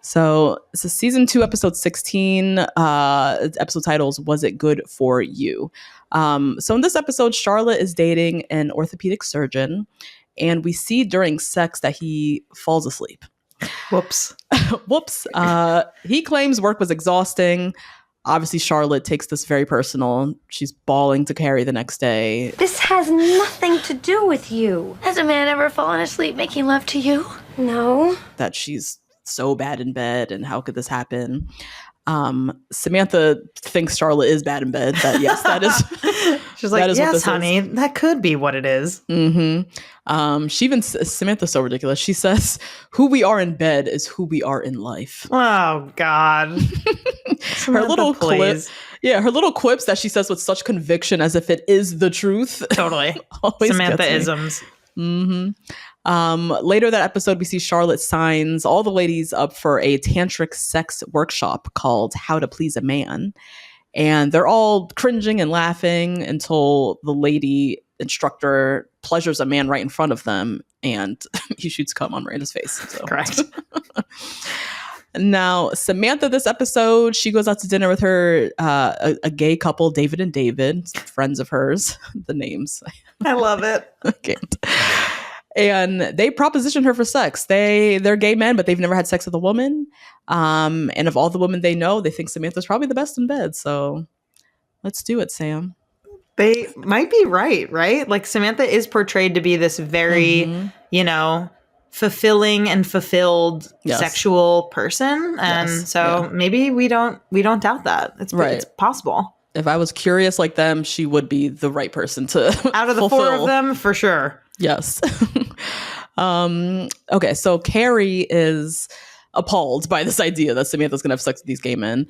So it's a season 2, episode 16. Episode titles, Was It Good For You? So in this episode, Charlotte is dating an orthopedic surgeon, and we see during sex that he falls asleep. Whoops. Whoops. He claims work was exhausting. Obviously, Charlotte takes this very personal. She's bawling to Carrie the next day. This has nothing to do with you. Has a man ever fallen asleep making love to you? No. That she's so bad in bed, and how could this happen? Samantha thinks Charlotte is bad in bed. That yes, that is. She's like, yes, honey, that could be what it is. Mm-hmm. Samantha's so ridiculous. She says, "Who we are in bed is who we are in life." Oh God. Her little quip, her little quips that she says with such conviction, as if it is the truth. Totally. Samantha-isms. Later that episode, we see Charlotte signs all the ladies up for a tantric sex workshop called How to Please a Man. And they're all cringing and laughing until the lady instructor pleasures a man right in front of them, and he shoots cum on Miranda's face. So. Correct. Now, Samantha, this episode, she goes out to dinner with her, a gay couple, David and David, friends of hers. The names. I love it. I can't. And they proposition her for sex. They're gay men, but they've never had sex with a woman. And of all the women they know, they think Samantha's probably the best in bed. So let's do it, Sam. They might be right? Like Samantha is portrayed to be this very, fulfilling and fulfilled sexual person. And maybe we don't doubt that. It's possible. If I was curious like them, she would be the right person to out of the fulfill. 4 of them, for sure. Yes. Okay, so Carrie is appalled by this idea that Samantha's gonna have sex with these gay men.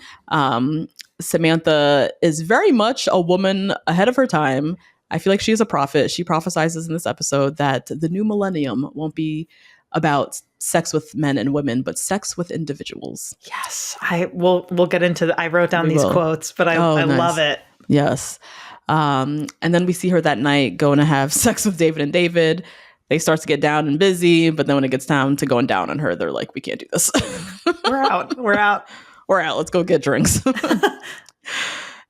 Samantha is very much a woman ahead of her time. I feel like she is a prophet. She prophesizes in this episode that the new millennium won't be about sex with men and women, but sex with individuals. Yes. We'll get into I wrote down these quotes, but I nice. Love it. Yes. And then we see her that night going to have sex with David and David. They start to get down and busy, but then when it gets down to going down on her, they're like, we can't do this. We're out. Let's go get drinks.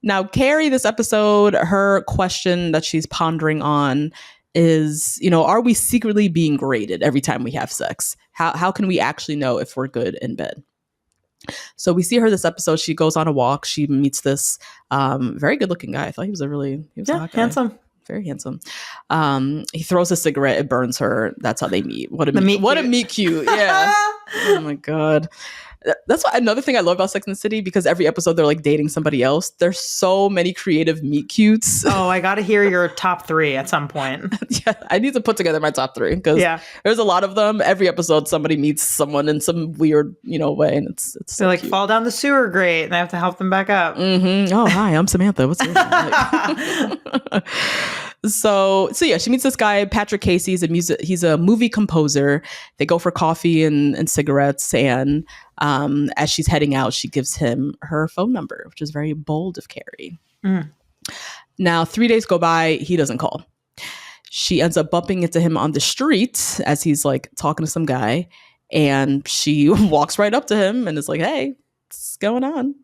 Now, Carrie, this episode, her question that she's pondering on is, are we secretly being graded every time we have sex? How can we actually know if we're good in bed? So we see her this episode. She goes on a walk. She meets this very good looking guy. I thought he was a hot guy. Handsome. Very handsome. He throws a cigarette. It burns her. That's how they meet. What a meet cute. Yeah. Oh my God. That's another thing I love about Sex and the City, because every episode they're like dating somebody else. There's so many creative meet cutes. Oh, I got to hear your top 3 at some point. Yeah, I need to put together my top 3 because there's a lot of them. Every episode somebody meets someone in some weird, way, and it's so like cute. Fall down the sewer grate, and I have to help them back up. Mm-hmm. Oh, hi, I'm Samantha. What's your like? So yeah, she meets this guy, Patrick Casey. He's a movie composer. They go for coffee and cigarettes, and as she's heading out, she gives him her phone number, which is very bold of Carrie. Now, 3 days go by, he doesn't call. She ends up bumping into him on the street as he's like talking to some guy, and she walks right up to him and is like, "Hey, what's going on?"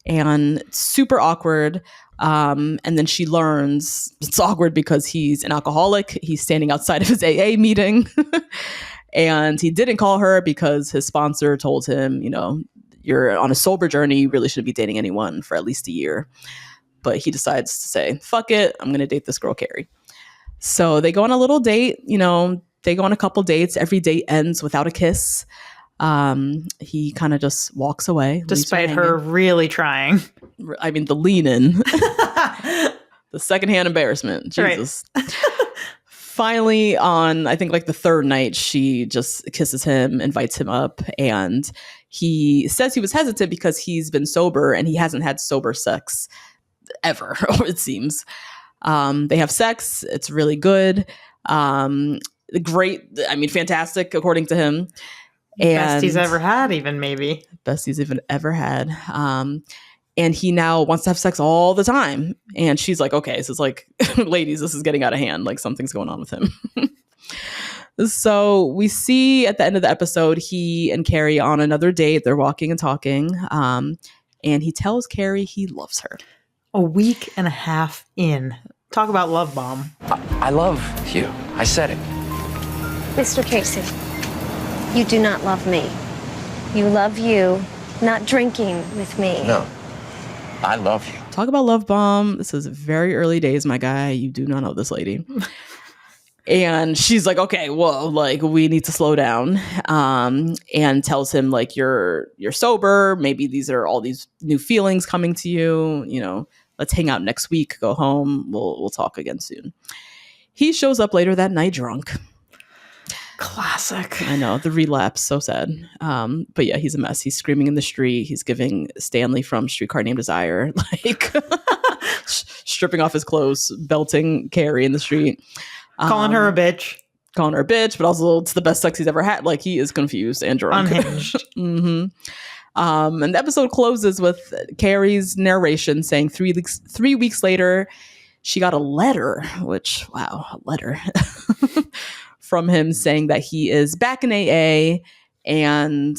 And it's super awkward. And then she learns it's awkward because he's an alcoholic. He's standing outside of his AA meeting. And he didn't call her because his sponsor told him, you're on a sober journey. You really shouldn't be dating anyone for at least a year. But he decides to say, fuck it. I'm going to date this girl, Carrie. So they go on a little date. They go on a couple dates. Every date ends without a kiss. He kind of just walks away. Despite her really trying. I mean, the lean in. The secondhand embarrassment. Jesus. Right. Finally, on I think like the 3rd night, she just kisses him, invites him up, and he says he was hesitant because he's been sober and he hasn't had sober sex ever, it seems. They have sex. It's really good. Great. I mean, fantastic, according to him. Best he's ever had, even maybe. Best he's even ever had. And he now wants to have sex all the time. And she's like, okay, so it's like, ladies, this is getting out of hand. Like something's going on with him. So we see at the end of the episode, he and Carrie on another date. They're walking and talking. And he tells Carrie he loves her. A week and a half in. Talk about love bomb. I love you. I said it. Mr. Casey, you do not love me. You love you, not drinking with me. No. I love you. Talk about love bomb. This is very early days, my guy. You do not know this lady. And she's like, okay, whoa, like we need to slow down. And tells him like, you're sober. Maybe these are all these new feelings coming to you. You know, let's hang out next week. Go home. We'll talk again soon. He shows up later that night drunk. Classic. I know, the relapse, so sad. But yeah, he's a mess. He's screaming in the street. He's giving Stanley from Streetcar Named Desire, like stripping off his clothes, belting Carrie in the street. Calling her a bitch. Calling her a bitch, but also it's the best sex he's ever had. Like he is confused and drunk. Unhinged. And the episode closes with Carrie's narration saying 3 weeks later, she got a letter, which, wow, a letter. From him saying that he is back in AA and,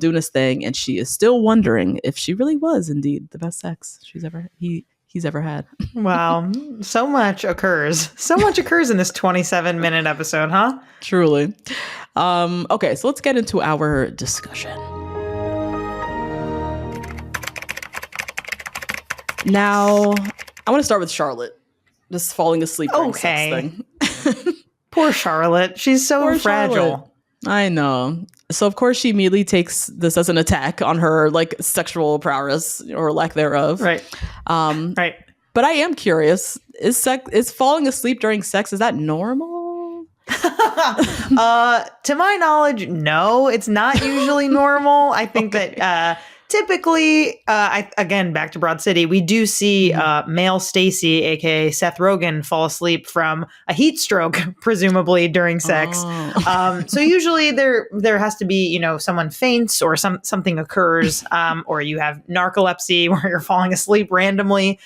doing his thing. And she is still wondering if she really was indeed the best sex he's ever had. Wow. So much occurs. So much occurs in this 27-minute episode, huh? Truly. Okay, so let's get into our discussion. Now, I want to start with Charlotte. Just falling asleep during sex thing. Poor Charlotte. She's so Poor fragile. Charlotte. I know. So of course she immediately takes this as an attack on her like sexual prowess or lack thereof. Right. Right. But I am curious, is falling asleep during sex, is that normal? To my knowledge, no, it's not usually normal. I think that typically, again, back to Broad City, we do see male Stacy, aka Seth Rogen, fall asleep from a heat stroke, presumably during sex. Oh. So usually there has to be, someone faints or something occurs, or you have narcolepsy where you're falling asleep randomly.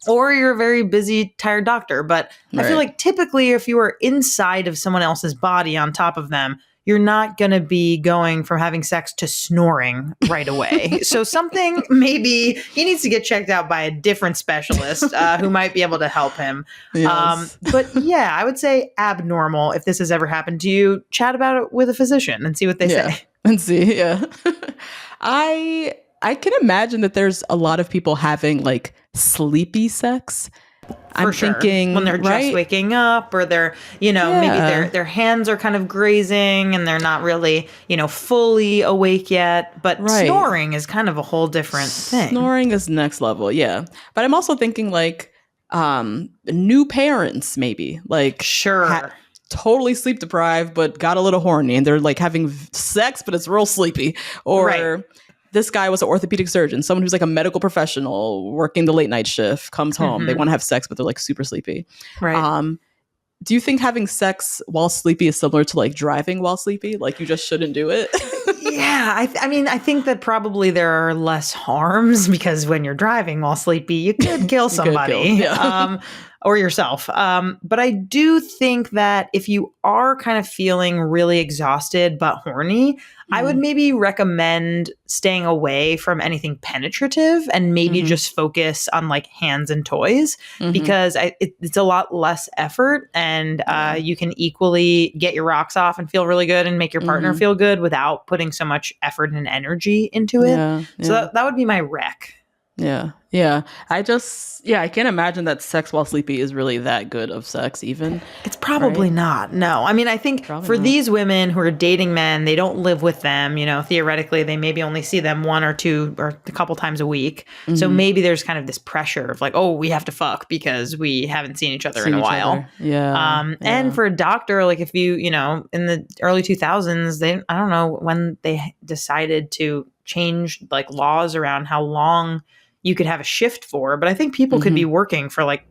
Or you're a very busy, tired doctor. But I feel like typically if you are inside of someone else's body on top of them, you're not going to be going from having sex to snoring right away. So something, maybe he needs to get checked out by a different specialist who might be able to help him. Yes. But yeah, I would say abnormal. If this has ever happened to you, chat about it with a physician and see what they say. And see, yeah. I can imagine that there's a lot of people having like sleepy sex. I'm thinking when they're just waking up, or they're, maybe their hands are kind of grazing and they're not really, fully awake yet. But snoring is kind of a whole different thing. Snoring is next level, yeah. But I'm also thinking like new parents, maybe like totally sleep deprived, but got a little horny, and they're like having sex, but it's real sleepy. Or this guy was an orthopedic surgeon, someone who's like a medical professional working the late night shift, comes home. They want to have sex, but they're like super sleepy. Right. Do you think having sex while sleepy is similar to like driving while sleepy? Like you just shouldn't do it? Yeah. I mean, I think that probably there are less harms because when you're driving while sleepy, you could kill somebody. Or yourself. But I do think that if you are kind of feeling really exhausted but horny, I would maybe recommend staying away from anything penetrative and maybe just focus on like hands and toys because it's a lot less effort, and you can equally get your rocks off and feel really good and make your partner feel good without putting so much effort and energy into it. So that would be my rec. Yeah. I can't imagine that sex while sleepy is really that good of sex even. It's probably not. No. I mean, I think for these women who are dating men, they don't live with them, theoretically they maybe only see them one or two or a couple times a week. So maybe there's kind of this pressure of like, oh, we have to fuck because we haven't seen each other in a while. And for a doctor, like if you, in the early 2000s, I don't know when they decided to change like laws around how long you could have a shift for, but I think people could be working for like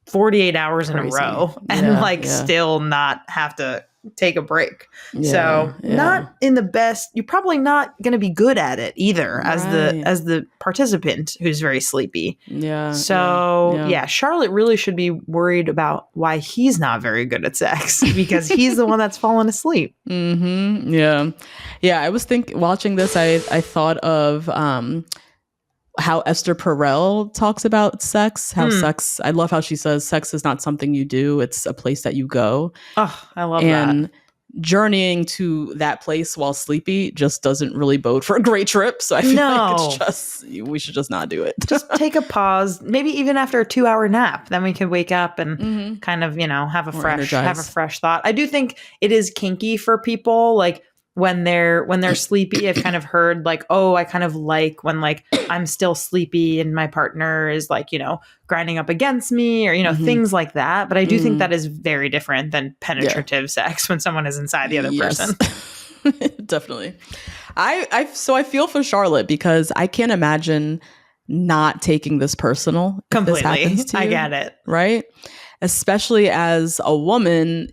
48 hours in a row and still not have to take a break. So not in the best, you're probably not going to be good at it either as the participant who's very sleepy. So Charlotte really should be worried about why he's not very good at sex because he's the one that's fallen asleep. I was watching this, I thought of how Esther Perel talks about sex, sex, I love how she says sex is not something you do, it's a place that you go. Oh, I love that. And journeying to that place while sleepy just doesn't really bode for a great trip. So I feel like it's just, we should just not do it. Just take a pause, maybe even after a 2-hour nap, then we can wake up and kind of, have a fresh thought. I do think it is kinky for people, like when they're sleepy. I've kind of heard like, oh, I kind of like when like I'm still sleepy and my partner is like, grinding up against me or, things like that. But I do think that is very different than penetrative sex when someone is inside the other person. Definitely. So I feel for Charlotte because I can't imagine not taking this personal. Completely. This happens to you, I get it. Right? Especially as a woman,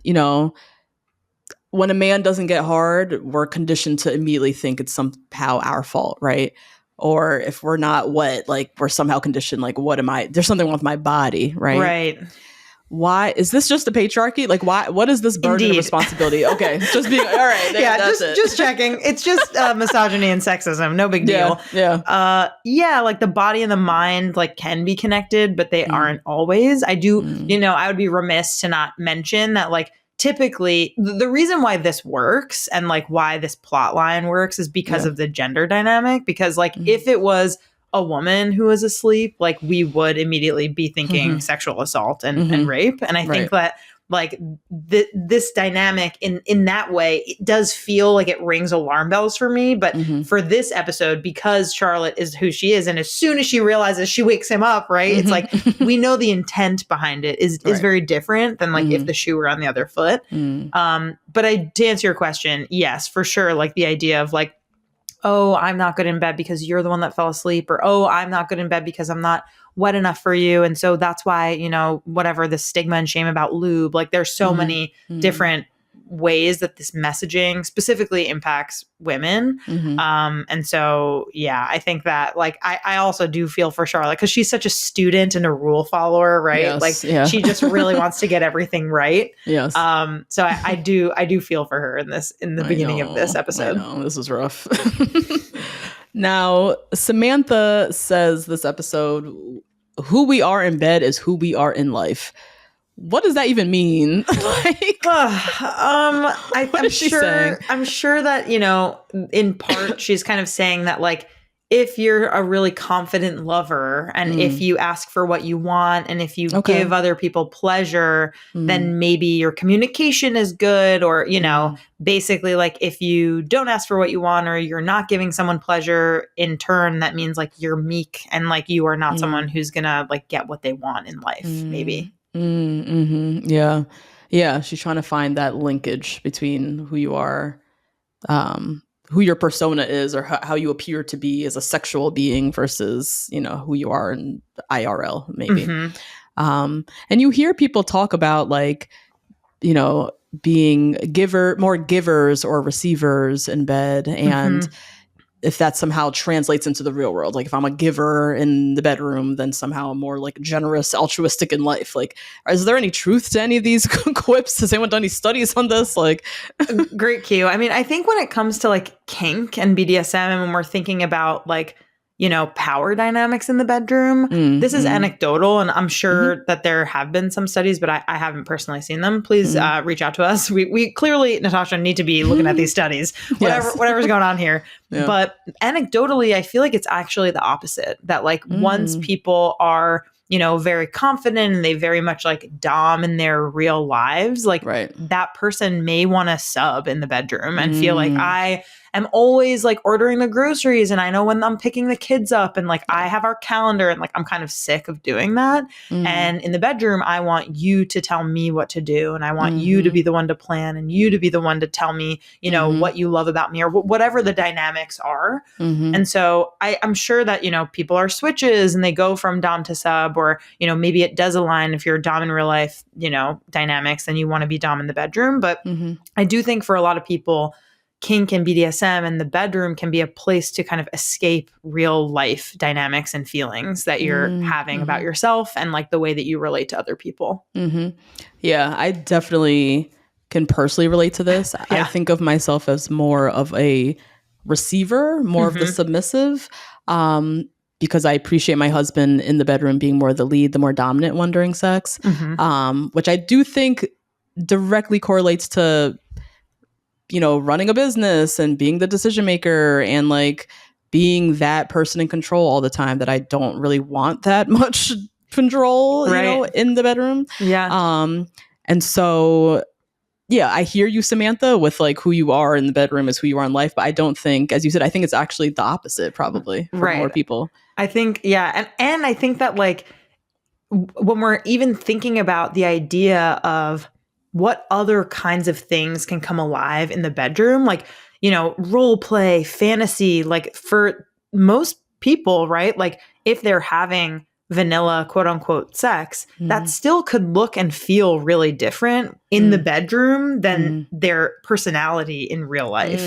when a man doesn't get hard, we're conditioned to immediately think it's somehow our fault, right? Or if we're not wet, like we're somehow conditioned, like, what am I? There's something wrong with my body, right? Right. Why is this just a patriarchy? Like, why? What is this burden of responsibility? Okay, just being all right. That's just checking. It's just misogyny and sexism. No big deal. Like the body and the mind like can be connected, but they aren't always. I do. I would be remiss to not mention that like. Typically, the reason why this works and like why this plot line works is because of the gender dynamic. Because like if it was a woman who was asleep, like we would immediately be thinking sexual assault and rape. And I think that like this dynamic in that way, it does feel like it rings alarm bells for me. But for this episode, because Charlotte is who she is, and as soon as she realizes, she wakes him up, right? It's like, we know the intent behind it is very different than like if the shoe were on the other foot. But to answer your question, yes, for sure. Like the idea of like, oh, I'm not good in bed because you're the one that fell asleep, or, oh, I'm not good in bed because I'm not wet enough for you. And so that's why, whatever the stigma and shame about lube, like there's so many different ways that this messaging specifically impacts women. And so, I think that like, I also do feel for Charlotte because she's such a student and a rule follower, right? She just really wants to get everything right. So I do feel for her in the beginning of this episode. This is rough. Now, Samantha says this episode, who we are in bed is who we are in life. What does that even mean? I'm sure that, in part she's kind of saying that like, if you're a really confident lover and if you ask for what you want and if you give other people pleasure, then maybe your communication is good, or, basically like if you don't ask for what you want or you're not giving someone pleasure in turn, that means like you're meek and like you are not someone who's gonna like get what they want in life, maybe. Yeah. She's trying to find that linkage between who you are, who your persona is, or how you appear to be as a sexual being versus, who you are in IRL, maybe. And you hear people talk about like, being more givers or receivers in bed. And if that somehow translates into the real world, like if I'm a giver in the bedroom, then somehow I'm more like generous, altruistic in life. Like, is there any truth to any of these quips? Has anyone done any studies on this? Like, great cue. I mean, I think when it comes to like kink and BDSM, and when we're thinking about like, power dynamics in the bedroom, this is anecdotal, and I'm sure that there have been some studies, but I haven't personally seen them. Please reach out to us. We clearly, Natasha, need to be looking at these studies, whatever's going on here. Yeah. But anecdotally, I feel like it's actually the opposite, that like once people are, very confident and they very much like dom in their real lives, like that person may want to sub in the bedroom and feel like I am always like ordering the groceries and I know when I'm picking the kids up and like I have our calendar and like I'm kind of sick of doing that. And in the bedroom, I want you to tell me what to do, and I want you to be the one to plan and you to be the one to tell me, what you love about me or whatever the dynamics are. And so I'm sure that, people are switches and they go from dom to sub, or, you know, maybe it does align if you're a dom in real life, you know, dynamics, and you want to be dom in the bedroom. But I do think for a lot of people, kink and BDSM and the bedroom can be a place to kind of escape real life dynamics and feelings that you're having about yourself and like the way that you relate to other people. Yeah, I definitely can personally relate to this. I think of myself as more of a receiver, more of the submissive, because I appreciate my husband in the bedroom being more the lead, the more dominant one during sex, which I do think directly correlates to, you know, running a business and being the decision maker and like being that person in control all the time, that I don't really want that much control, you know, in the bedroom. And so, yeah, I hear you, Samantha, with like who you are in the bedroom is who you are in life. But I don't think, as you said, I think it's actually the opposite probably for more people. I think, and I think that like when we're even thinking about the idea of what other kinds of things can come alive in the bedroom, like, you know, role play, fantasy, like for most people, right? Like if they're having vanilla quote unquote sex, that still could look and feel really different in the bedroom than their personality in real life.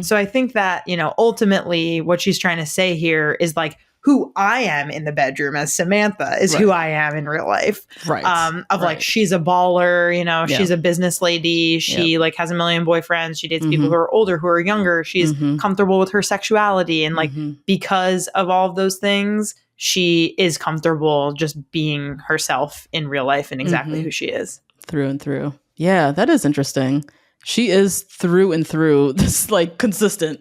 So I think that, you know, ultimately what she's trying to say here is like, who I am in the bedroom as Samantha is who I am in real life. Like, she's a baller, you know, she's a business lady. She like has a million boyfriends. She dates people who are older, who are younger. She's comfortable with her sexuality. And like, because of all of those things, she is comfortable just being herself in real life and exactly who she is. Through and through. Yeah, that is interesting. She is through and through this like consistent.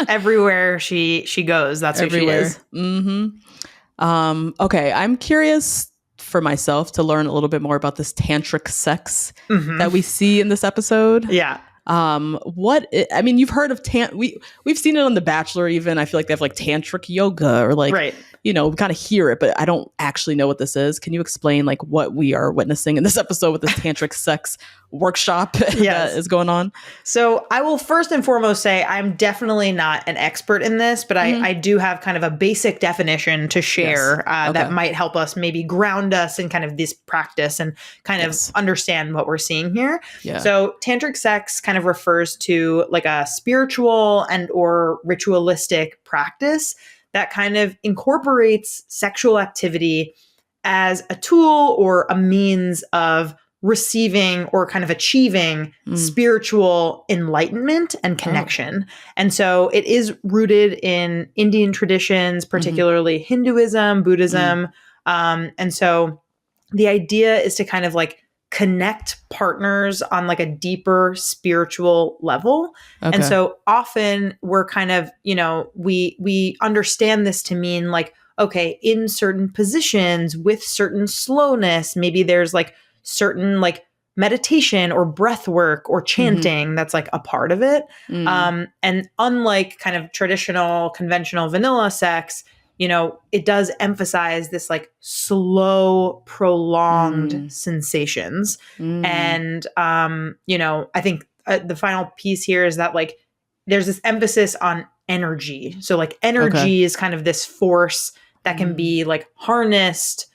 Everywhere she goes, that's everywhere. Who she is. Okay, I'm curious for myself to learn a little bit more about this tantric sex that we see in this episode. I mean, you've heard of we've seen it on The Bachelor even. I feel like they have like tantric yoga or like you know, we kind of hear it, but I don't actually know what this is. Can you explain like what we are witnessing in this episode with this tantric sex workshop that is going on? So I will first and foremost say I'm definitely not an expert in this, but I do have kind of a basic definition to share that might help us maybe ground us in kind of this practice and kind of understand what we're seeing here. So tantric sex kind of refers to like a spiritual and or ritualistic practice that kind of incorporates sexual activity as a tool or a means of receiving or kind of achieving spiritual enlightenment and connection. And so it is rooted in Indian traditions, particularly Hinduism, Buddhism. And so the idea is to kind of like connect partners on like a deeper spiritual level. And so often we're kind of, you know, we understand this to mean like, okay, in certain positions with certain slowness, maybe there's like certain like meditation or breath work or chanting that's like a part of it. And unlike kind of traditional, conventional vanilla sex, you know, it does emphasize this like slow, prolonged sensations. And, you know, I think the final piece here is that like there's this emphasis on energy. So like energy is kind of this force that can be like harnessed,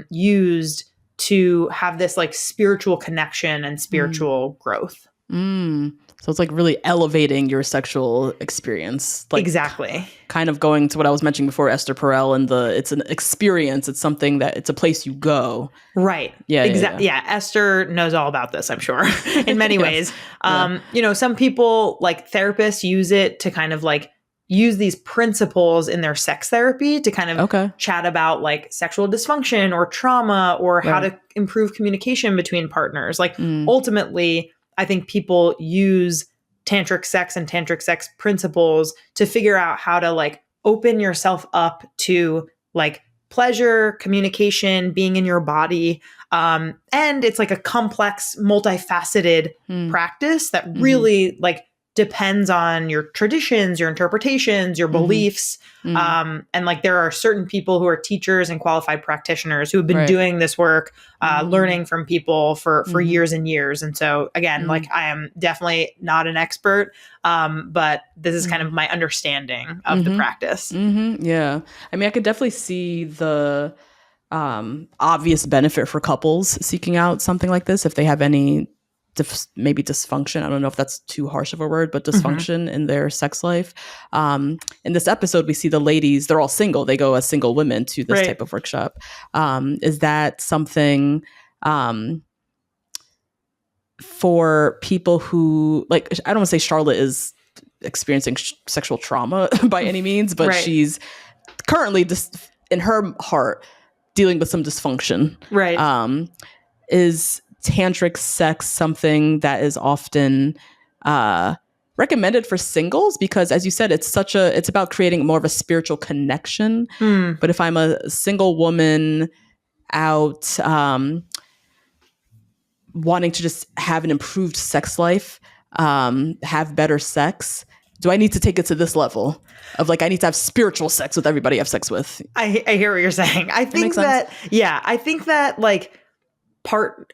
used to have this like spiritual connection and spiritual growth. So it's like really elevating your sexual experience. Like exactly. Kind of going to what I was mentioning before, Esther Perel, and it's an experience. It's something that it's a place you go. Right. Yeah. Exactly. Yeah. Esther knows all about this, I'm sure, in many ways. You know, some people like therapists use it to kind of like use these principles in their sex therapy to kind of chat about like sexual dysfunction or trauma or how to improve communication between partners. Like ultimately, I think people use tantric sex and tantric sex principles to figure out how to like open yourself up to like pleasure, communication, being in your body. And it's like a complex, multifaceted practice that really like depends on your traditions, your interpretations, your beliefs. And like there are certain people who are teachers and qualified practitioners who have been doing this work, learning from people for years and years. And so again, like I am definitely not an expert, but this is kind of my understanding of the practice. Yeah. I mean, I could definitely see the obvious benefit for couples seeking out something like this if they have any maybe dysfunction. I don't know if that's too harsh of a word, but dysfunction in their sex life. In this episode, we see the ladies, they're all single. They go as single women to this type of workshop. Is that something for people who, like, I don't want to say Charlotte is experiencing sexual trauma by any means, but she's currently just in her heart dealing with some dysfunction. Is tantric sex something that is often recommended for singles? Because as you said, it's about creating more of a spiritual connection. But if I'm a single woman out wanting to just have an improved sex life, have better sex, do I need to take it to this level of like, I need to have spiritual sex with everybody I have sex with? I hear what you're saying. I think that like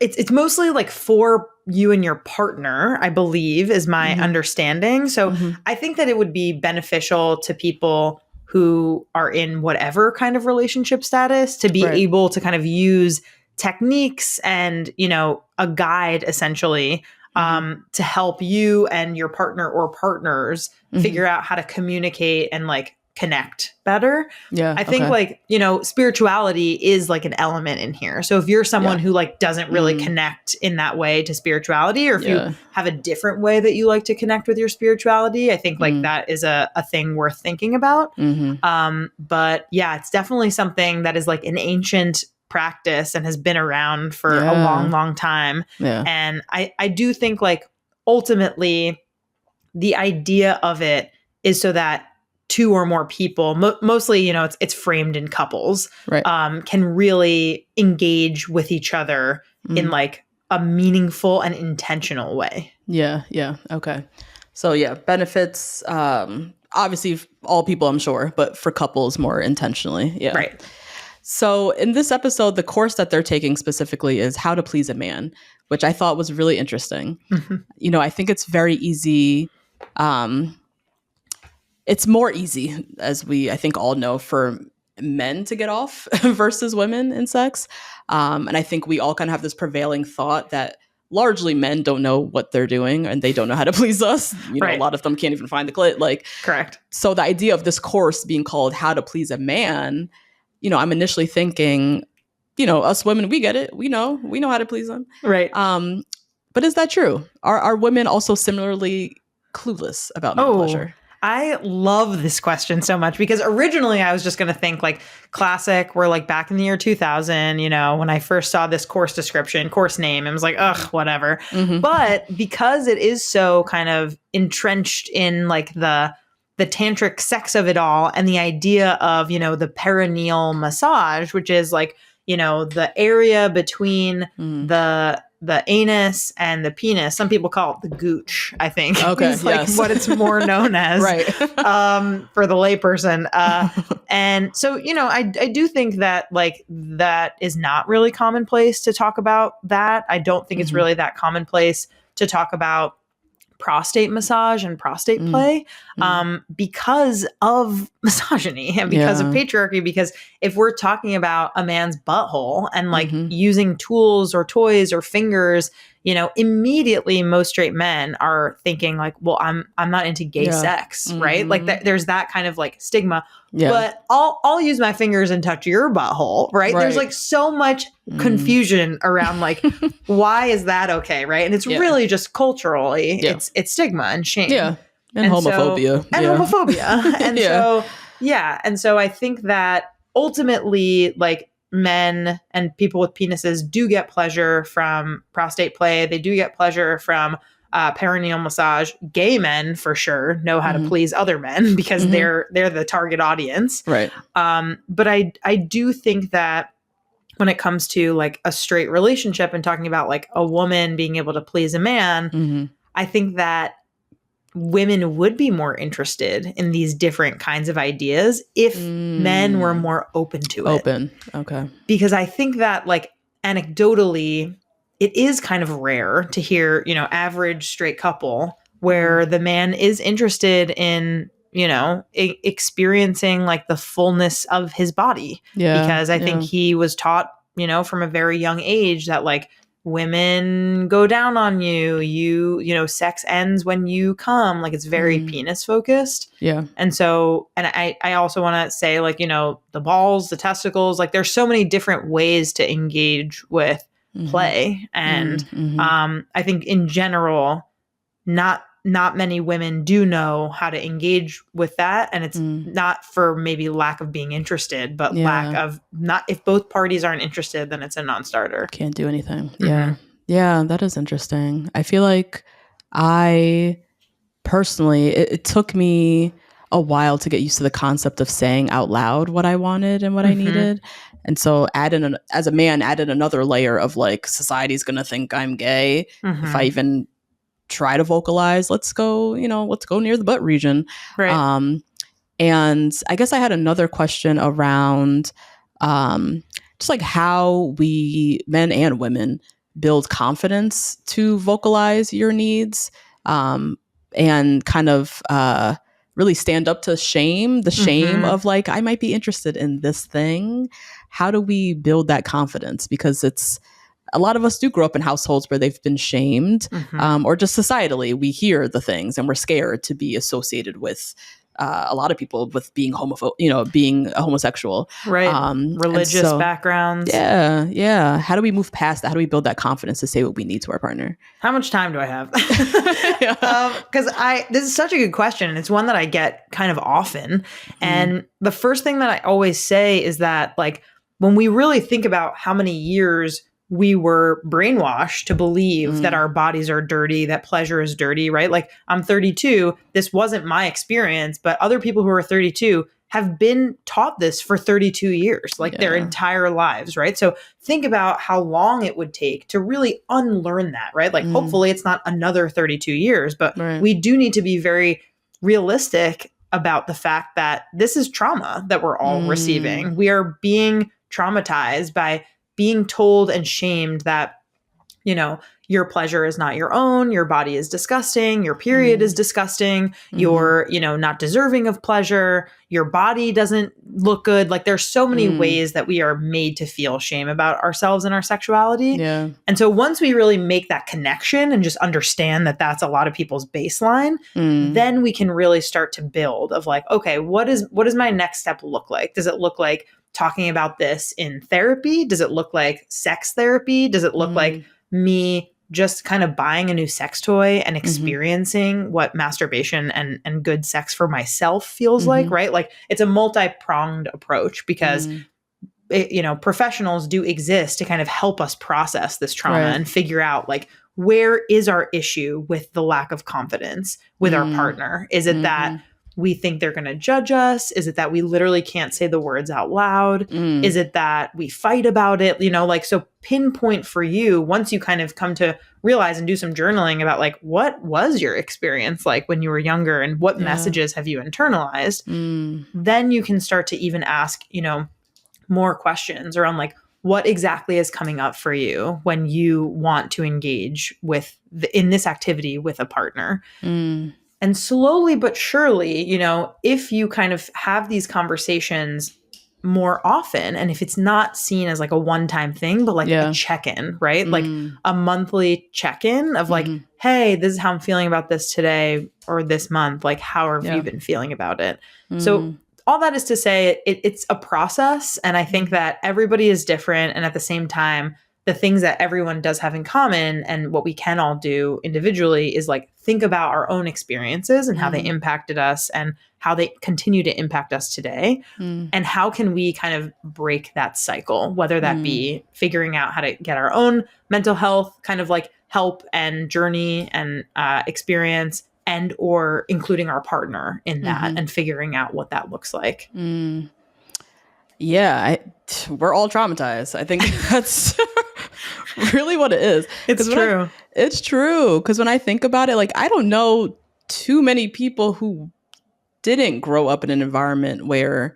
it's mostly like for you and your partner, I believe, is my understanding. So I think that it would be beneficial to people who are in whatever kind of relationship status to be able to kind of use techniques and, you know, a guide essentially to help you and your partner or partners figure out how to communicate and like connect better. I think like, you know, spirituality is like an element in here. So if you're someone who like doesn't really connect in that way to spirituality, or if you have a different way that you like to connect with your spirituality, I think like that is a thing worth thinking about. But yeah, it's definitely something that is like an ancient practice and has been around for a long, long time. And I do think like ultimately the idea of it is so that two or more people, mostly, you know, it's framed in couples, can really engage with each other in like a meaningful and intentional way. Okay. So benefits, obviously all people, I'm sure, but for couples more intentionally. So in this episode, the course that they're taking specifically is How to Please a Man, which I thought was really interesting. You know, I think it's very easy. It's more easy, as we, I think, all know, for men to get off versus women in sex. And I think we all kind of have this prevailing thought that largely men don't know what they're doing and they don't know how to please us. You know, a lot of them can't even find the clit. Like, correct. So the idea of this course being called How to Please a Man, you know, I'm initially thinking, you know, us women, we get it. We know how to please them. But is that true? Are women also similarly clueless about male pleasure? I love this question so much because originally I was just going to think like classic, we're like back in the year 2000, you know, when I first saw this course name, I was like, ugh, whatever. But because it is so kind of entrenched in like the tantric sex of it all and the idea of, you know, the perineal massage, which is like, you know, the area between the anus and the penis. Some people call it the gooch, I think. Okay. It's like what it's more known as for the layperson. And so, you know, I do think that like that is not really commonplace to talk about that. I don't think it's really that commonplace to talk about prostate massage and prostate play because of misogyny and because of patriarchy. Because if we're talking about a man's butthole and like using tools or toys or fingers, you know, immediately most straight men are thinking like, well, I'm not into gay sex, right? Like there's that kind of like stigma. But I'll use my fingers and touch your butthole, right? There's like so much confusion around like why is that okay, right? And it's really just culturally, it's stigma and shame, and homophobia, and so I think that ultimately, like men and people with penises do get pleasure from prostate play. They do get pleasure from perineal massage. Gay men for sure know how to please other men because they're the target audience. But I do think that when it comes to like a straight relationship and talking about like a woman being able to please a man, I think that women would be more interested in these different kinds of ideas if men were more open to it. Okay. Because I think that like anecdotally, it is kind of rare to hear, you know, average straight couple where the man is interested in, experiencing like the fullness of his body. Yeah. Because I think he was taught, from a very young age that like women go down on you, sex ends when you come. Like it's very penis focused. Yeah. And so, and I also want to say like, the balls, the testicles, like there's so many different ways to engage with play. And I think in general, not many women do know how to engage with that. And it's not for maybe lack of being interested, but lack of not, if both parties aren't interested, then it's a non-starter. Can't do anything. Yeah. Yeah. That is interesting. I feel like I personally, it took me a while to get used to the concept of saying out loud what I wanted and what I needed. And so as a man, added another layer of like, society's going to think I'm gay. If I even try to vocalize, let's go near the butt region. Right. And I guess I had another question around just like how we, men and women, build confidence to vocalize your needs and kind of really stand up to the shame of like, I might be interested in this thing. How do we build that confidence? Because a lot of us do grow up in households where they've been shamed, or just societally, we hear the things and we're scared to be associated with a lot of people with being being a homosexual. Right. Religious backgrounds. Yeah. Yeah. How do we move past that? How do we build that confidence to say what we need to our partner? How much time do I have? Because this is such a good question. And it's one that I get kind of often. And the first thing that I always say is that like, when we really think about how many years we were brainwashed to believe that our bodies are dirty, that pleasure is dirty, right? Like I'm 32. This wasn't my experience, but other people who are 32 have been taught this for 32 years, like their entire lives, right? So think about how long it would take to really unlearn that, right? Like hopefully it's not another 32 years, but we do need to be very realistic about the fact that this is trauma that we're all receiving. We are being traumatized by being told and shamed that, your pleasure is not your own, your body is disgusting, your period is disgusting, you're, not deserving of pleasure, your body doesn't look good. Like there's so many ways that we are made to feel shame about ourselves and our sexuality. Yeah. And so once we really make that connection and just understand that that's a lot of people's baseline, then we can really start to build of like, okay, what does my next step look like? Does it look like talking about this in therapy? Does it look like sex therapy? Does it look like me just kind of buying a new sex toy and experiencing what masturbation and good sex for myself feels like, right? Like it's a multi-pronged approach because professionals do exist to kind of help us process this trauma and figure out like, where is our issue with the lack of confidence with our partner? Is it that we think they're going to judge us? Is it that we literally can't say the words out loud? Is it that we fight about it? So pinpoint for you, once you kind of come to realize and do some journaling about like, what was your experience like when you were younger and what messages have you internalized? Then you can start to even ask, more questions around like, what exactly is coming up for you when you want to engage in this activity with a partner? And slowly but surely, if you kind of have these conversations more often, and if it's not seen as like a one-time thing, but like a check-in, right? Like a monthly check-in of like, hey, this is how I'm feeling about this today or this month. Like, how have you been feeling about it? So all that is to say, it's a process. And I think that everybody is different. And at the same time, the things that everyone does have in common and what we can all do individually is like think about our own experiences and how they impacted us and how they continue to impact us today. And how can we kind of break that cycle, whether that be figuring out how to get our own mental health kind of like help and journey and experience and or including our partner in that and figuring out what that looks like. Yeah, we're all traumatized. I think that's really what it is. It's true. It's true. Because when I think about it, like, I don't know too many people who didn't grow up in an environment where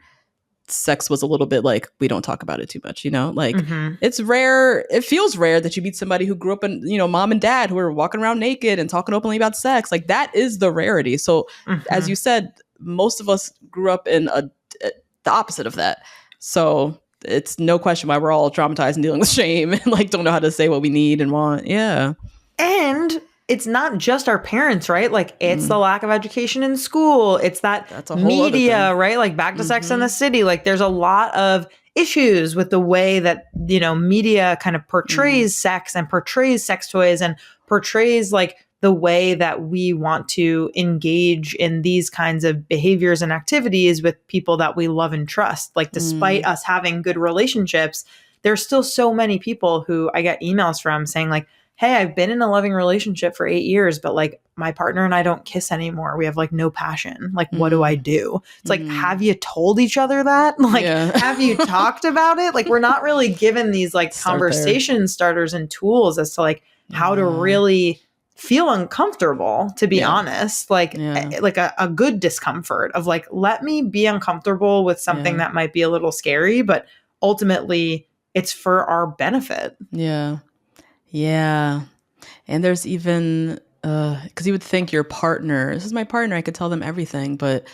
sex was a little bit like, we don't talk about it too much, like it's rare. It feels rare that you meet somebody who grew up in, mom and dad who are walking around naked and talking openly about sex. Like that is the rarity. So as you said, most of us grew up in the opposite of that. So it's no question why we're all traumatized and dealing with shame and like don't know how to say what we need and want. Yeah. And it's not just our parents, right? Like it's the lack of education in school. It's that's a whole media, right? Like back to Sex and the City. Like there's a lot of issues with the way that, you know, media kind of portrays sex and portrays sex toys and portrays like the way that we want to engage in these kinds of behaviors and activities with people that we love and trust. Like despite us having good relationships, there's still so many people who I get emails from saying like, hey, I've been in a loving relationship for 8 years, but like my partner and I don't kiss anymore. We have like no passion. Like, what do I do? It's like, have you told each other that? Like, have you talked about it? Like, we're not really given these like conversation starters and tools as to like how to really feel uncomfortable, to be honest, like a good discomfort of like, let me be uncomfortable with something that might be a little scary, but ultimately it's for our benefit. Yeah. And there's even, because you would think your partner, this is my partner, I could tell them everything, but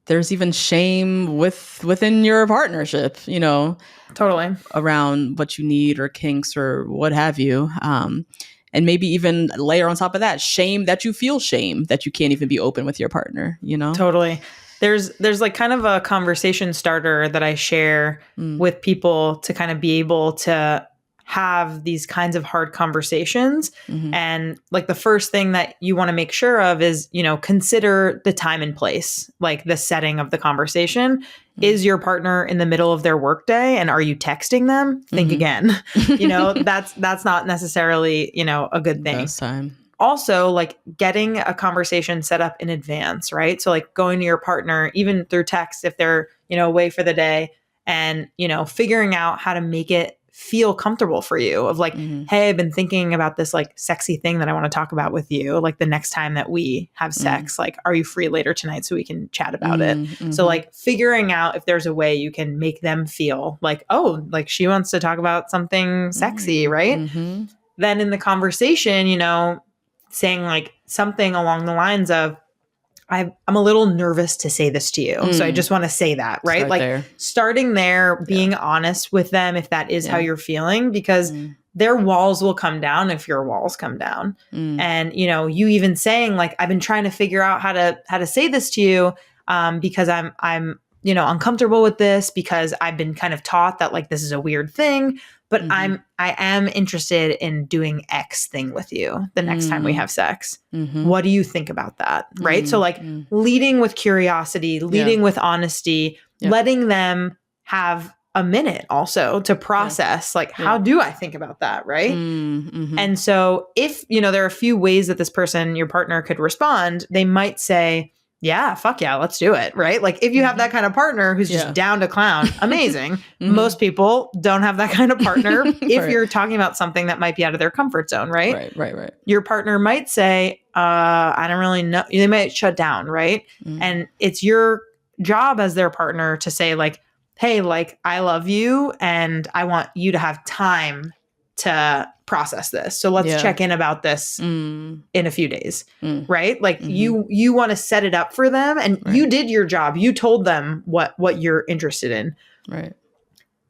there's even shame within your partnership, you know, totally around what you need or kinks or what have you. And maybe even layer on top of that, shame that you feel shame that you can't even be open with your partner, you know? Totally. There's like kind of a conversation starter that I share with people to kind of be able to have these kinds of hard conversations. And like the first thing that you want to make sure of is, you know, consider the time and place, like the setting of the conversation. Is your partner in the middle of their workday and are you texting them? Think again. You know, that's not necessarily, you know, a good thing. Best time. Also, like getting a conversation set up in advance, right? So like going to your partner, even through text, if they're, you know, away for the day, and, you know, figuring out how to make it feel comfortable for you of like, hey, I've been thinking about this like sexy thing that I want to talk about with you. Like the next time that we have sex, like, are you free later tonight so we can chat about it? So like figuring out if there's a way you can make them feel like, oh, like she wants to talk about something sexy, right? Then in the conversation, you know, saying like something along the lines of, I'm a little nervous to say this to you. So I just want to say that, right? Start like there. Starting there, being honest with them if that is how you're feeling, because their walls will come down if your walls come down. And, you know, you even saying like, I've been trying to figure out how to say this to you because I'm, you know, uncomfortable with this because I've been kind of taught that like, this is a weird thing, but I am interested in doing X thing with you the next time we have sex. What do you think about that? Right. So like leading with curiosity, leading with honesty, letting them have a minute also to process like, how do I think about that? Right. And so if, you know, there are a few ways that this person, your partner, could respond, they might say, yeah, fuck yeah, let's do it. Right. Like if you have that kind of partner who's just down to clown, amazing. Most people don't have that kind of partner if you're talking about something that might be out of their comfort zone. Right. Right. Your partner might say, I don't really know. They might shut down. Right. And it's your job as their partner to say like, hey, like I love you and I want you to have time to process this. So let's check in about this in a few days, right? Like you want to set it up for them and you did your job. You told them what you're interested in. Right.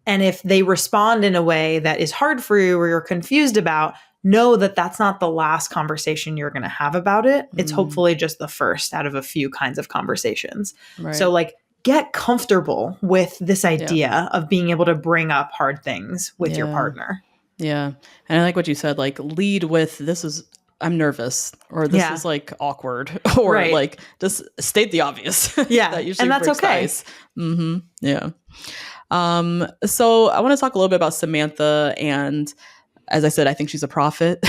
And if they respond in a way that is hard for you or you're confused about, know that that's not the last conversation you're going to have about it. It's hopefully just the first out of a few kinds of conversations. Right. So like get comfortable with this idea of being able to bring up hard things with your partner. Yeah. And I like what you said, like lead with I'm nervous or this is like awkward or like just state the obvious. Yeah. That usually and that's breaks okay. ice. Yeah. So I want to talk a little bit about Samantha, and as I said, I think she's a prophet.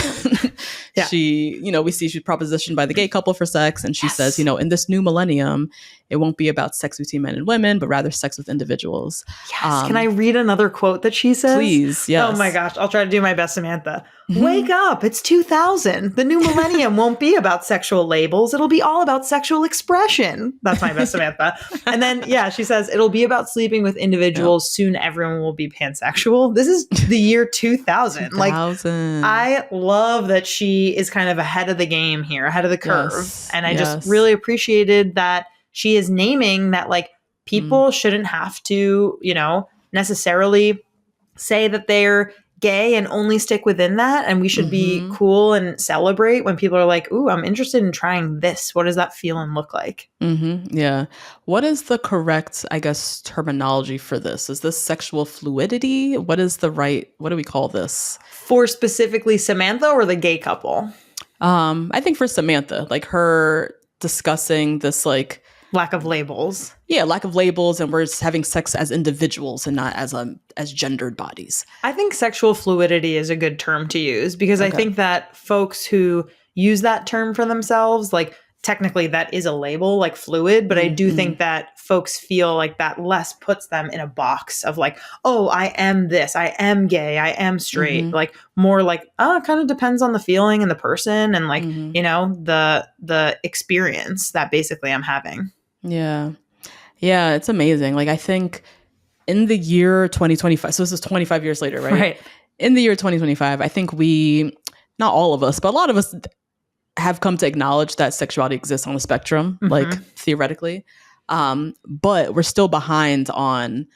She, you know, we see she's propositioned by the gay couple for sex. And she says, you know, in this new millennium, it won't be about sex between men and women, but rather sex with individuals. Yes. Can I read another quote that she says? Please. Yes. Oh my gosh. I'll try to do my best, Samantha. Wake up. It's 2000. The new millennium won't be about sexual labels. It'll be all about sexual expression. That's my best, Samantha. And then, she says, it'll be about sleeping with individuals. Soon everyone will be pansexual. This is the year 2000. Like, I love that she is kind of ahead of the game here, ahead of the curve. And I just really appreciated that she is naming that like people shouldn't have to, you know, necessarily say that they're gay and only stick within that. And we should be cool and celebrate when people are like, ooh, I'm interested in trying this. What does that feel and look like? Yeah. What is the correct, I guess, terminology for this? Is this sexual fluidity? What do we call this? For specifically Samantha or the gay couple? I think for Samantha, like her discussing this like lack of labels. Yeah, lack of labels, and we're just having sex as individuals and not as gendered bodies. I think sexual fluidity is a good term to use because I think that folks who use that term for themselves, like technically that is a label, like fluid, but I do think that folks feel like that less puts them in a box of like, oh, I am this, I am gay, I am straight. Like more like, oh, it kind of depends on the feeling and the person and like, you know, the experience that basically I'm having. Yeah. Yeah, it's amazing. Like I think in the year 2025, so this is 25 years later, right? Right. In the year 2025, I think not all of us, but a lot of us have come to acknowledge that sexuality exists on the spectrum, like theoretically. But we're still behind on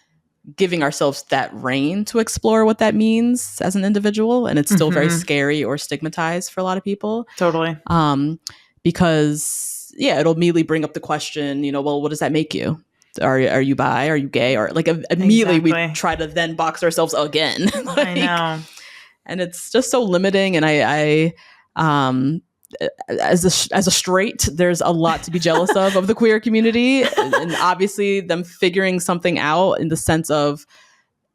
giving ourselves that reign to explore what that means as an individual. And it's still very scary or stigmatized for a lot of people. Totally. Because it'll immediately bring up the question, you know, well, what does that make you? Are you bi? Are you gay? Or like immediately we try to then box ourselves again. Like, I know. And it's just so limiting. And I as a straight, there's a lot to be jealous of the queer community. And obviously them figuring something out in the sense of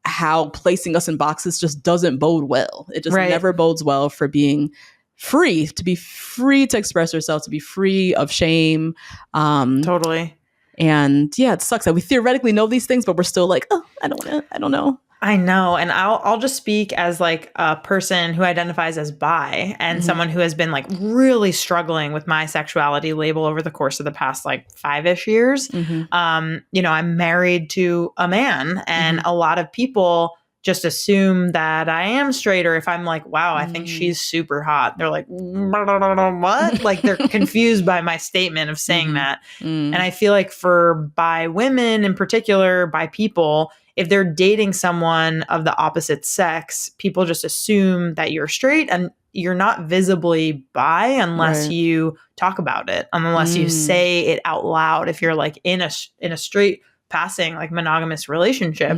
how placing us in boxes just doesn't bode well. It just never bodes well for being free, to be free to express yourself, to be free of shame. Totally. And yeah, it sucks that we theoretically know these things, but we're still like, oh, I don't know. I know. And I'll just speak as like a person who identifies as bi and someone who has been like really struggling with my sexuality label over the course of the past like 5-ish years. You know, I'm married to a man and a lot of people just assume that I am straight, or if I'm like, wow, I think she's super hot. They're like, what? Like they're confused by my statement of saying that. And I feel like for bi women in particular, bi people, if they're dating someone of the opposite sex, people just assume that you're straight and you're not visibly bi unless you talk about it, unless you say it out loud. If you're like in a straight passing like monogamous relationship,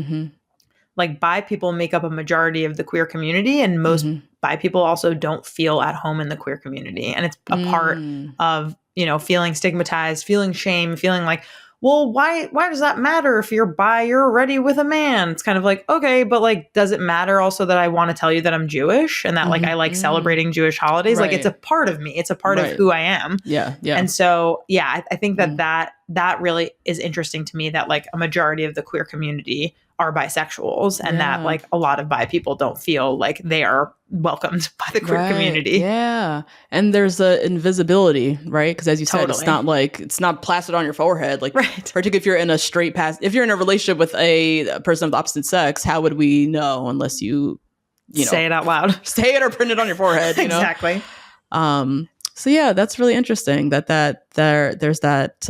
like bi people make up a majority of the queer community, and most bi people also don't feel at home in the queer community. And it's a part of, you know, feeling stigmatized, feeling shame, feeling like, well, why does that matter if you're bi, you're already with a man? It's kind of like, okay, but like, does it matter also that I want to tell you that I'm Jewish and that like I like celebrating Jewish holidays? Like it's a part of me. It's a part of who I am. Yeah. And so, yeah, I think that really is interesting to me, that like a majority of the queer community are bisexuals and that like a lot of bi people don't feel like they are welcomed by the queer community. Yeah. And there's a invisibility, right? Because as you said, it's not like, it's not plastered on your forehead. Like particularly if you're in a if you're in a relationship with a person of the opposite sex, how would we know unless you know, say it out loud, say it or print it on your forehead, you know? Exactly. So yeah, that's really interesting that there's that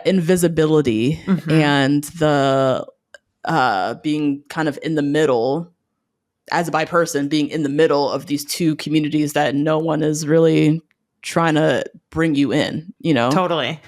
invisibility and the being kind of in the middle as a bi person, being in the middle of these two communities that no one is really trying to bring you in, you know? Totally.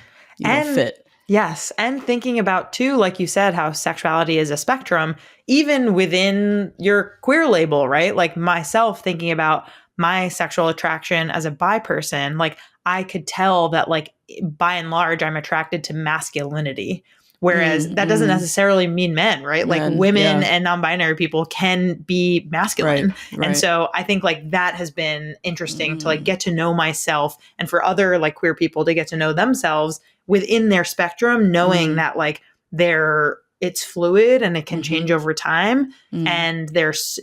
And fit. Yes. And thinking about too, like you said, how sexuality is a spectrum, even within your queer label, right? Like myself thinking about my sexual attraction as a bi person, like I could tell that like by and large, I'm attracted to masculinity. Whereas that doesn't necessarily mean men, right? Like women and non-binary people can be masculine. Right. And so I think like that has been interesting to like get to know myself, and for other like queer people to get to know themselves within their spectrum, knowing that like it's fluid and it can change over time. And there's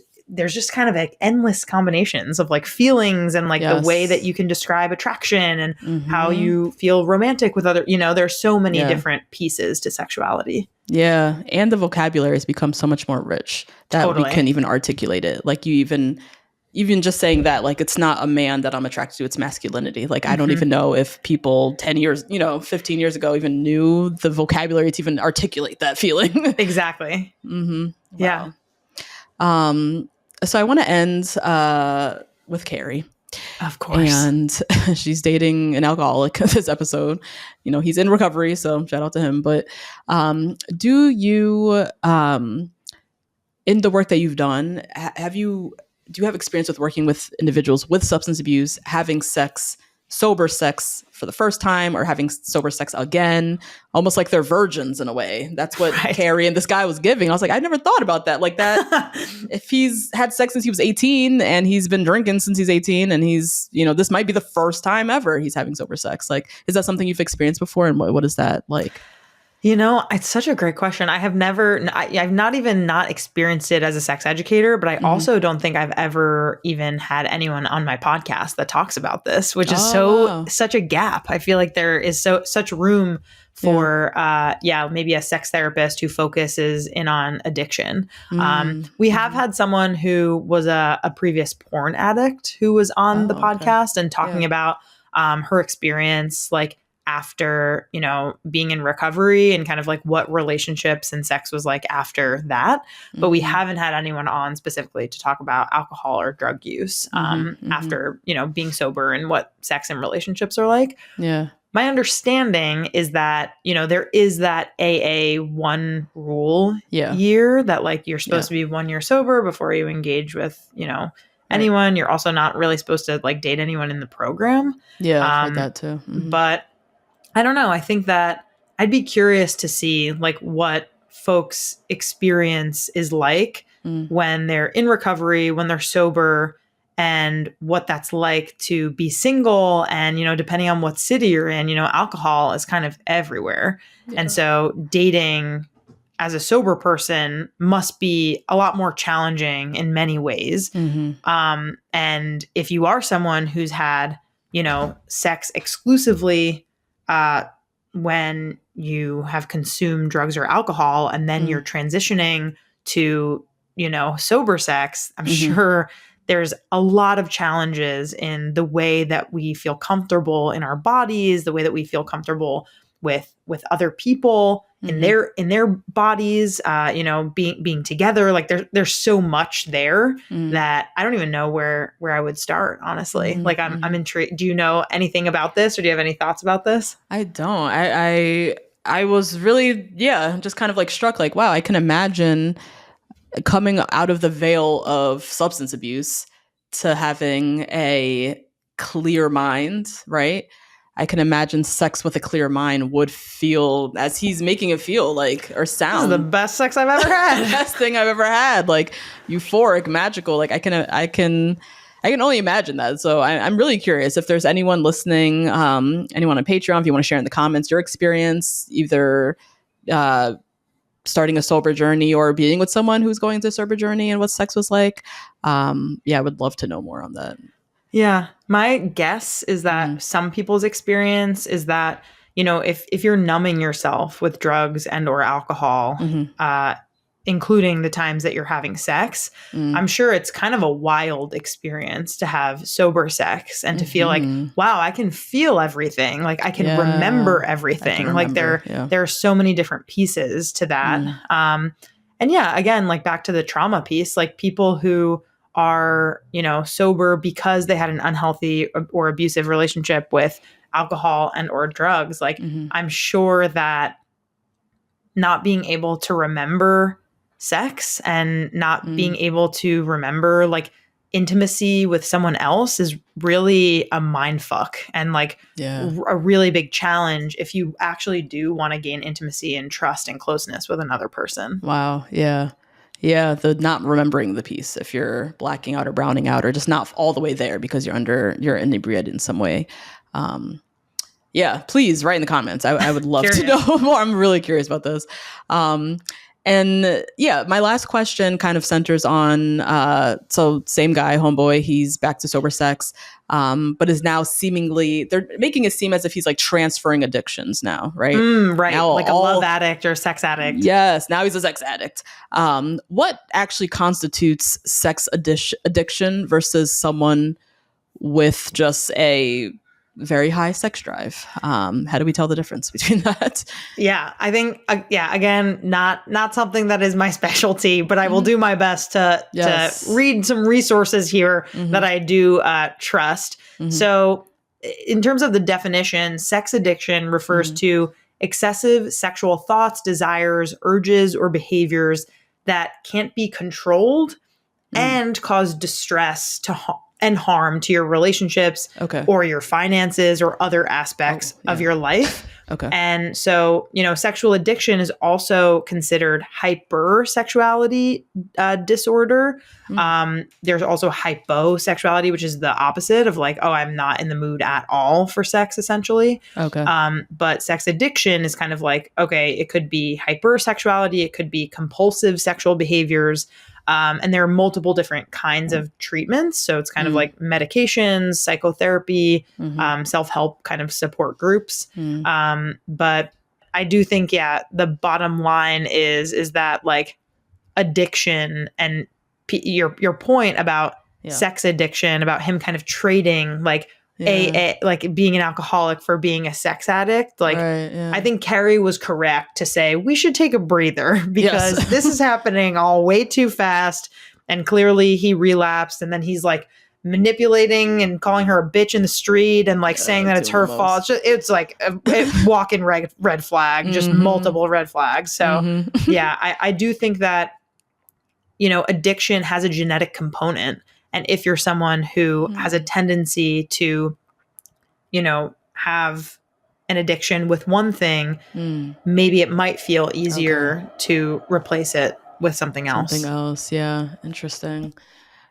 just kind of like endless combinations of like feelings and like the way that you can describe attraction and how you feel romantic with other, you know, there's so many different pieces to sexuality. Yeah. And the vocabulary has become so much more rich that we can even articulate it. Like you even even just saying that, like, it's not a man that I'm attracted to, it's masculinity. Like, I don't even know if people 10 years, 15 years ago even knew the vocabulary to even articulate that feeling. Exactly. Yeah. So I want to end with Carrie. Of course. And she's dating an alcoholic this episode. He's in recovery, so shout out to him. But do you, in the work that you've done, do you have experience with working with individuals with substance abuse, having sober sex for the first time, or having sober sex again, almost like they're virgins in a way? That's what Carrie and this guy was giving. I was like, I never thought about that. Like that, if he's had sex since he was 18 and he's been drinking since he's 18 and he's, this might be the first time ever he's having sober sex. Like, is that something you've experienced before? And what is that like? It's such a great question. I've not even not experienced it as a sex educator, but I also don't think I've ever even had anyone on my podcast that talks about this, which is such a gap. I feel like there is such room for, maybe a sex therapist who focuses in on addiction. We have had someone who was a previous porn addict who was on the podcast and talking about her experience, like, after, being in recovery and kind of like what relationships and sex was like after that. But we haven't had anyone on specifically to talk about alcohol or drug use after, being sober and what sex and relationships are like. Yeah. My understanding is that, there is that AA 1 rule year that, like, you're supposed to be 1 year sober before you engage with, anyone. You're also not really supposed to, like, date anyone in the program. Yeah, I've heard that too. But I don't know. I think that I'd be curious to see, like, what folks' experience is like when they're in recovery, when they're sober, and what that's like to be single. And, depending on what city you're in, alcohol is kind of everywhere. Yeah. And so dating as a sober person must be a lot more challenging in many ways. And if you are someone who's had, sex exclusively when you have consumed drugs or alcohol, and then you're transitioning to, sober sex, I'm sure there's a lot of challenges in the way that we feel comfortable in our bodies, the way that we feel comfortable with other people in their bodies, being together. Like, there's so much there that I don't even know where I would start, honestly. Like, I'm intrigued. Do you know anything about this, or do you have any thoughts about this? I don't. I was really, just kind of like struck, like, wow, I can imagine coming out of the veil of substance abuse to having a clear mind, right? I can imagine sex with a clear mind would feel, as he's making it feel, like, or sound. This is the best sex I've ever had. Best thing I've ever had. Like, euphoric, magical. Like, I can only imagine that. So I'm really curious if there's anyone listening, anyone on Patreon, if you want to share in the comments your experience, either starting a sober journey or being with someone who's going through a sober journey and what sex was like. I would love to know more on that. Yeah. My guess is that some people's experience is that, if you're numbing yourself with drugs and or alcohol, including the times that you're having sex, I'm sure it's kind of a wild experience to have sober sex and to feel like, wow, I can feel everything. Like, I can remember everything. Like, there are so many different pieces to that. And again, like, back to the trauma piece, like, people who are, sober because they had an unhealthy or abusive relationship with alcohol and or drugs. Like, I'm sure that not being able to remember sex and not being able to remember, like, intimacy with someone else is really a mind fuck and, like, a really big challenge if you actually do want to gain intimacy and trust and closeness with another person. Wow. Yeah. Yeah, the not remembering the piece, if you're blacking out or browning out or just not all the way there because you're inebriated in some way. Please write in the comments. I would love to know more. I'm really curious about this. And yeah, my last question kind of centers on, so same guy, homeboy, he's back to sober sex, but is now seemingly, they're making it seem as if he's like transferring addictions now, right? Right. Now like a love addict or sex addict. Yes, now he's a sex addict. What actually constitutes sex addiction versus someone with just a very high sex drive? How do we tell the difference between that? Yeah, I think, again, not something that is my specialty, but I will do my best to read some resources here that I do trust. So in terms of the definition, sex addiction refers to excessive sexual thoughts, desires, urges, or behaviors that can't be controlled and cause distress and harm to your relationships or your finances or other aspects of your life. And so, sexual addiction is also considered hypersexuality disorder. There's also hyposexuality, which is the opposite of like, oh, I'm not in the mood at all for sex, essentially. But sex addiction is kind of like, okay, it could be hypersexuality, it could be compulsive sexual behaviors. And there are multiple different kinds of treatments. So it's kind of like medications, psychotherapy, self-help kind of support groups. But I do think, the bottom line is that like addiction and your point about sex addiction, about him kind of trading like like being an alcoholic for being a sex addict. Like, I think Carrie was correct to say we should take a breather because this is happening all way too fast. And clearly he relapsed, and then he's like manipulating and calling her a bitch in the street and like saying that it's her fault. It's like a walking red flag, just multiple red flags. So I do think that, addiction has a genetic component. And if you're someone who has a tendency to, have an addiction with one thing, maybe it might feel easier to replace it with something else. Something else. Yeah. Interesting.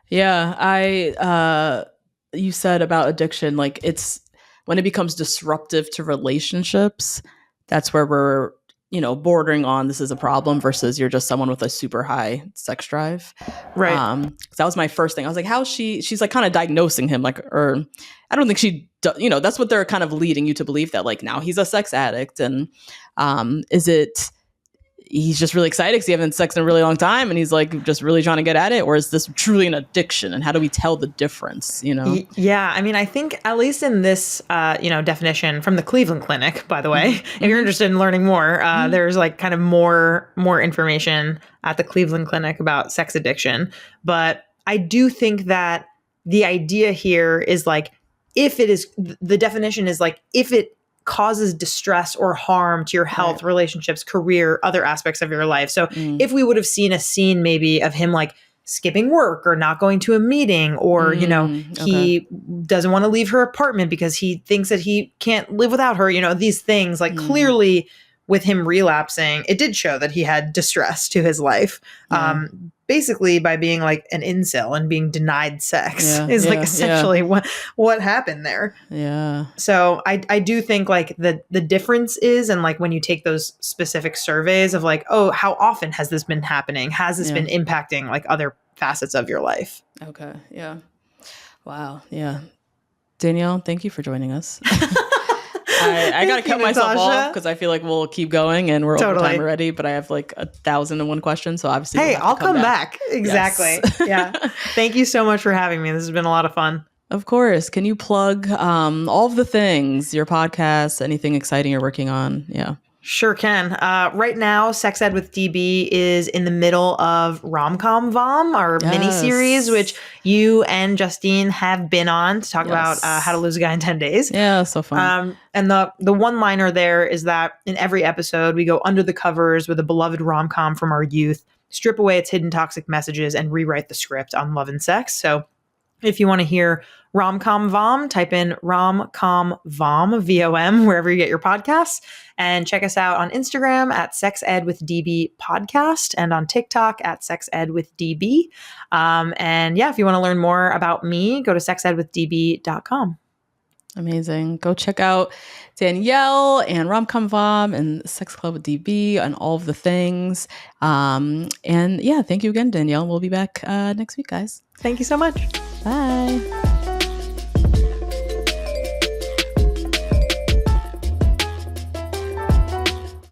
Yeah. You said about addiction, like it's when it becomes disruptive to relationships, that's where we're, bordering on this is a problem versus you're just someone with a super high sex drive. Right. That was my first thing. I was like, how she's like kind of diagnosing him, like, or I don't think that's what they're kind of leading you to believe, that like now he's a sex addict. And is it, he's just really excited because he hasn't had sex in a really long time and he's like just really trying to get at it? Or is this truly an addiction? And how do we tell the difference, Yeah. I mean, I think at least in this, definition from the Cleveland Clinic, by the way, if you're interested in learning more, there's like kind of more information at the Cleveland Clinic about sex addiction. But I do think that the idea here is like, if it is, the definition is like, if it causes distress or harm to your health, relationships, career, other aspects of your life. So if we would have seen a scene maybe of him like skipping work or not going to a meeting, or, he doesn't want to leave her apartment because he thinks that he can't live without her, these things, like clearly with him relapsing, it did show that he had distress to his life. Basically by being like an incel and being denied sex is like essentially what happened there. Yeah. So I do think like the difference is, and like when you take those specific surveys of like, oh, how often has this been happening? Has this been impacting like other facets of your life? Okay. Yeah. Wow. Yeah. Danielle, thank you for joining us. I got to cut myself off because I feel like we'll keep going and we're over time already, but I have like 1,001 questions. So obviously, hey, I'll come back. Exactly. Yes. Yeah. Thank you so much for having me. This has been a lot of fun. Of course. Can you plug all of the things, your podcast, anything exciting you're working on? Yeah. Sure can. Right now, Sex Ed with DB is in the middle of Rom-Com Vom, our mini-series, which you and Justine have been on to talk about how to lose a guy in 10 days. Yeah, so fun. And the one-liner there is that in every episode, we go under the covers with a beloved rom-com from our youth, strip away its hidden toxic messages, and rewrite the script on love and sex. So if you want to hear Rom-Com Vom, type in Rom-Com Vom, VOM, wherever you get your podcasts. And check us out on Instagram at Sex Ed with DB Podcast and on TikTok at Sex Ed with DB. And if you want to learn more about me, go to sexedwithdb.com. Amazing. Go check out Danielle and Romcom Vom and Sex Club with DB and all of the things. And yeah, thank you again, Danielle. We'll be back next week, guys. Thank you so much. Bye.